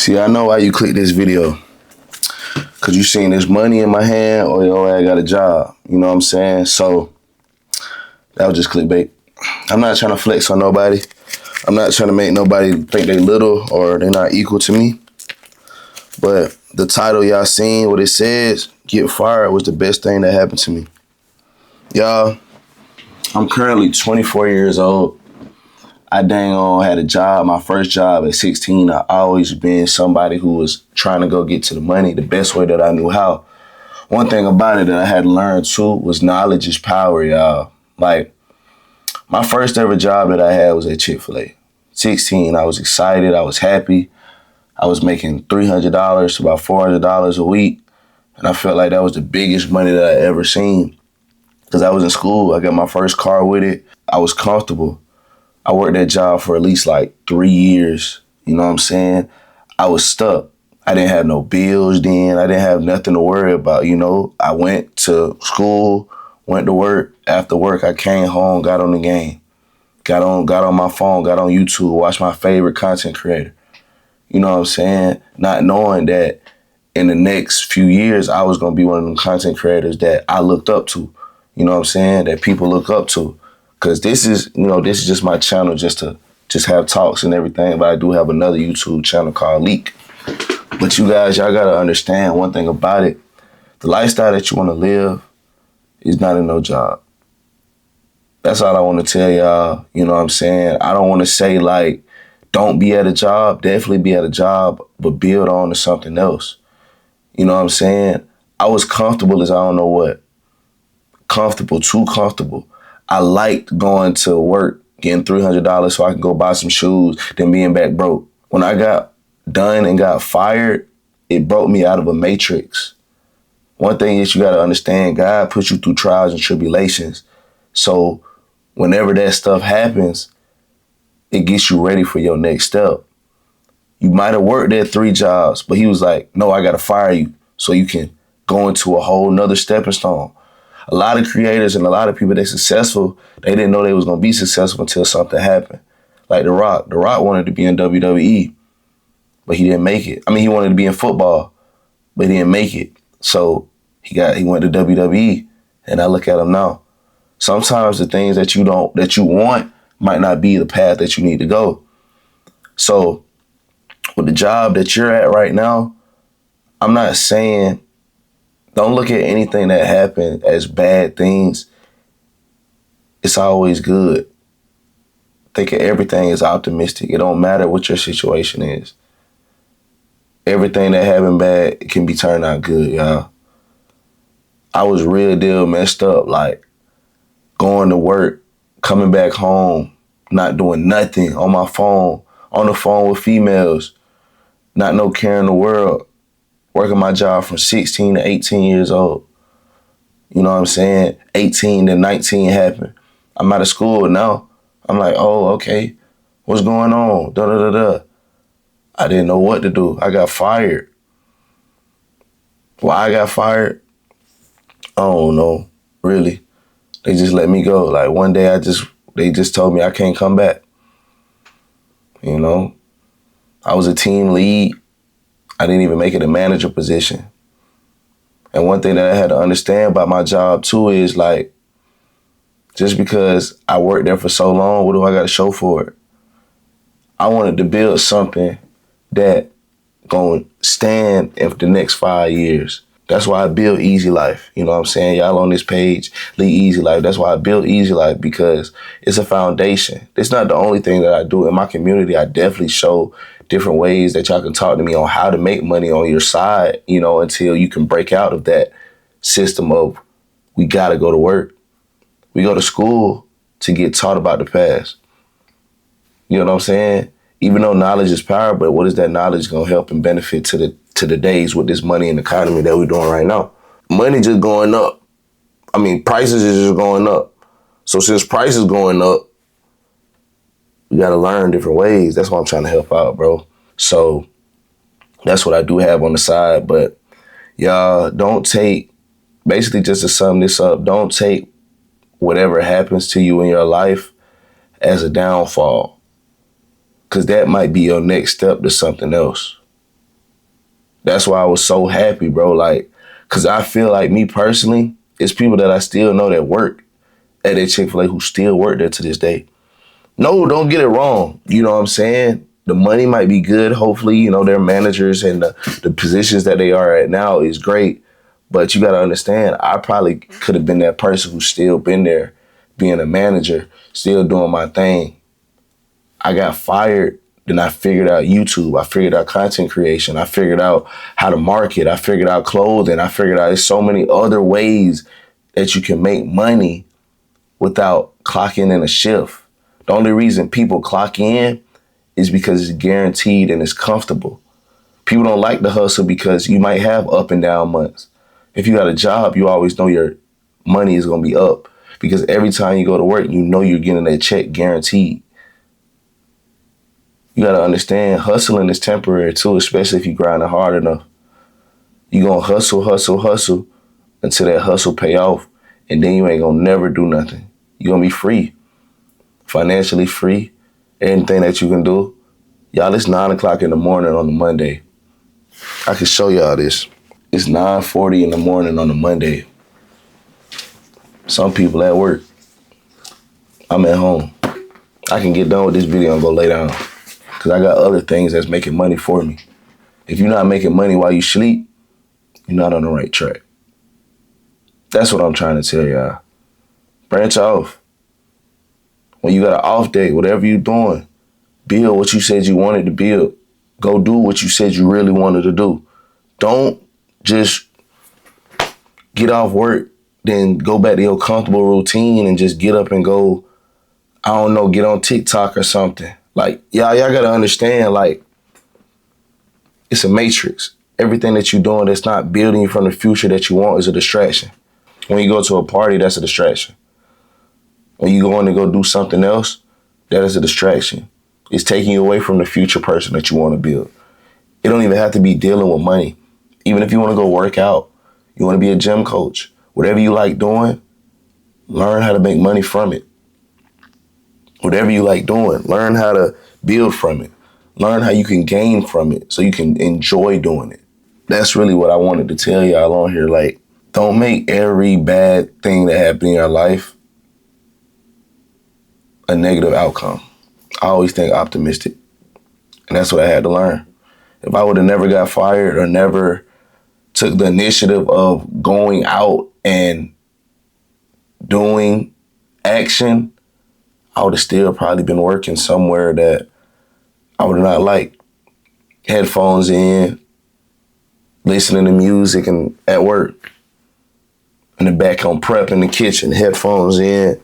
See, I know why you clicked this video. Cause you seen this money in my hand or your ass got a job. You know what I'm saying? So that was just clickbait. I'm not trying to flex on nobody. I'm not trying to make nobody think they little or they're not equal to me. But the title y'all seen, what it says, get fired was the best thing that happened to me. Y'all, I'm currently 24 years old. I dang on had a job, my first job at 16. I always been somebody who was trying to go get to the money the best way that I knew how. One thing about it that I had to learn too was knowledge is power, y'all. Like, my first ever job that I had was at Chick-fil-A. 16, I was excited, I was happy. I was making $300 to about $400 a week. And I felt like that was the biggest money that I ever seen. Because I was in school, I got my first car with it. I was comfortable. I worked that job for at least like 3 years. You know what I'm saying? I was stuck. I didn't have no bills then. I didn't have nothing to worry about, you know. I went to school, went to work. After work, I came home, got on the game. Got on my phone, got on YouTube, watched my favorite content creator. You know what I'm saying? Not knowing that in the next few years, I was going to be one of them content creators that I looked up to. You know what I'm saying? That people look up to. Because this is just my channel just to have talks and everything. But I do have another YouTube channel called Liq. But you guys, y'all got to understand one thing about it. The lifestyle that you want to live is not in no job. That's all I want to tell y'all. You know what I'm saying? I don't want to say, like, don't be at a job. Definitely be at a job, but build on to something else. You know what I'm saying? I was comfortable as I don't know what. Comfortable, too comfortable. I liked going to work, getting $300 so I could go buy some shoes, then being back broke. When I got done and got fired, it broke me out of a matrix. One thing is you got to understand, God puts you through trials and tribulations. So whenever that stuff happens, it gets you ready for your next step. You might have worked at 3 jobs, but he was like, no, I got to fire you so you can go into a whole nother stepping stone. A lot of creators and a lot of people that successful, they didn't know they was going to be successful until something happened. Like The Rock. The Rock wanted to be in WWE, but he didn't make it. I mean, he wanted to be in football, but he didn't make it. So he went to WWE, and I look at him now. Sometimes the things that you want might not be the path that you need to go. So with the job that you're at right now, I'm not saying don't look at anything that happened as bad things. It's always good. Think of everything as optimistic. It don't matter what your situation is. Everything that happened bad can be turned out good, y'all. I was real deal messed up, like going to work, coming back home, not doing nothing, on my phone, on the phone with females, not no care in the world. Working my job from 16 to 18 years old. You know what I'm saying? 18 to 19 happened. I'm out of school now. I'm like, oh, okay. What's going on? Da-da-da-da. I didn't know what to do. I got fired. Why I got fired? I don't know, really. They just let me go. Like one day they just told me I can't come back. You know? I was a team lead. I didn't even make it a manager position. And one thing that I had to understand about my job too is like, just because I worked there for so long, what do I got to show for it? I wanted to build something that gonna stand in the next 5 years. That's why I built Easy Life. You know what I'm saying? Y'all on this page, Liq Easy Life. That's why I built Easy Life, because it's a foundation. It's not the only thing that I do. In my community, I definitely show different ways that y'all can talk to me on how to make money on your side, you know, until you can break out of that system of we got to go to work. We go to school to get taught about the past. You know what I'm saying? Even though knowledge is power, but what is that knowledge going to help and benefit to the days with this money and economy that we're doing right now? Money just going up. I mean, prices is just going up. So since prices going up, we got to learn different ways. That's why I'm trying to help out, bro. So that's what I do have on the side. But y'all, don't take, basically just to sum this up, don't take whatever happens to you in your life as a downfall, because that might be your next step to something else. That's why I was so happy, bro. Like, cause I feel like me personally, it's people that I still know that work at that Chick-fil-A who still work there to this day. No, don't get it wrong. You know what I'm saying? The money might be good. Hopefully, you know, their managers and the positions that they are at now is great. But you got to understand, I probably could have been that person who's still been there, being a manager, still doing my thing. I got fired. Then I figured out YouTube. I figured out content creation. I figured out how to market. I figured out clothing. I figured out there's so many other ways that you can make money without clocking in a shift. The only reason people clock in is because it's guaranteed and it's comfortable. People don't like the hustle because you might have up and down months. If you got a job, you always know your money is going to be up because every time you go to work, you know you're getting that check guaranteed. You got to understand hustling is temporary too, especially if you grinding hard enough. You're going to hustle until that hustle pay off, and then you ain't going to never do nothing. You're going to be free, financially free, anything that you can do. Y'all, it's 9 o'clock in the morning on a Monday. I can show y'all this. It's 9:40 in the morning on a Monday. Some people at work. I'm at home. I can get done with this video and go lay down because I got other things that's making money for me. If you're not making money while you sleep, you're not on the right track. That's what I'm trying to tell y'all. Branch off. When you got an off day, whatever you're doing, build what you said you wanted to build. Go do what you said you really wanted to do. Don't just get off work, then go back to your comfortable routine and just get up and go, I don't know, get on TikTok or something. Like, y'all gotta understand, like, it's a matrix. Everything that you're doing that's not building you from the future that you want is a distraction. When you go to a party, that's a distraction. When you go in to go do something else, that is a distraction. It's taking you away from the future person that you want to build. It don't even have to be dealing with money. Even if you want to go work out, you want to be a gym coach, whatever you like doing, learn how to make money from it. Whatever you like doing, learn how to build from it. Learn how you can gain from it so you can enjoy doing it. That's really what I wanted to tell y'all on here. Like, don't make every bad thing that happened in your life a negative outcome. I always think optimistic. And that's what I had to learn. If I would have never got fired or never took the initiative of going out and doing action, I would have still probably been working somewhere that I would have not liked. Headphones in, listening to music and at work. In the back on prep in the kitchen, headphones in.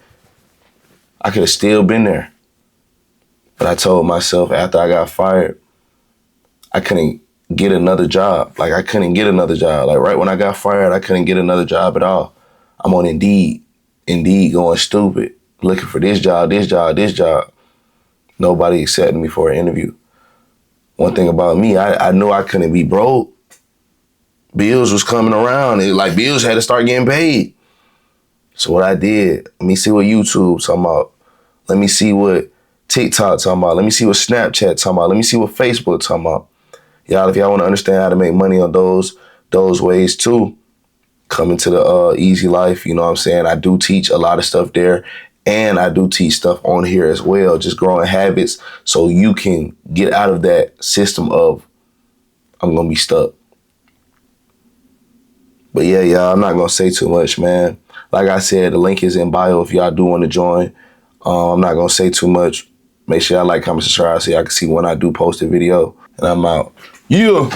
I could have still been there. But I told myself after I got fired, I couldn't get another job. Like, I couldn't get another job. Like, right when I got fired, I couldn't get another job at all. I'm on Indeed going stupid, looking for this job. Nobody accepted me for an interview. One thing about me, I knew I couldn't be broke. Bills was coming around. Bills had to start getting paid. So what I did, let me see what YouTube talking about. Let me see what TikTok talking about. Let me see what Snapchat talking about. Let me see what Facebook talking about. Y'all, if y'all want to understand how to make money on those ways too, come into the Easy Life. You know what I'm saying? I do teach a lot of stuff there, and I do teach stuff on here as well, just growing habits so you can get out of that system of I'm going to be stuck. But yeah, y'all, I'm not going to say too much, man. Like I said, the link is in bio if y'all do want to join. I'm not going to say too much. Make sure y'all like, comment, subscribe so y'all can see when I do post a video. And I'm out. Yeah.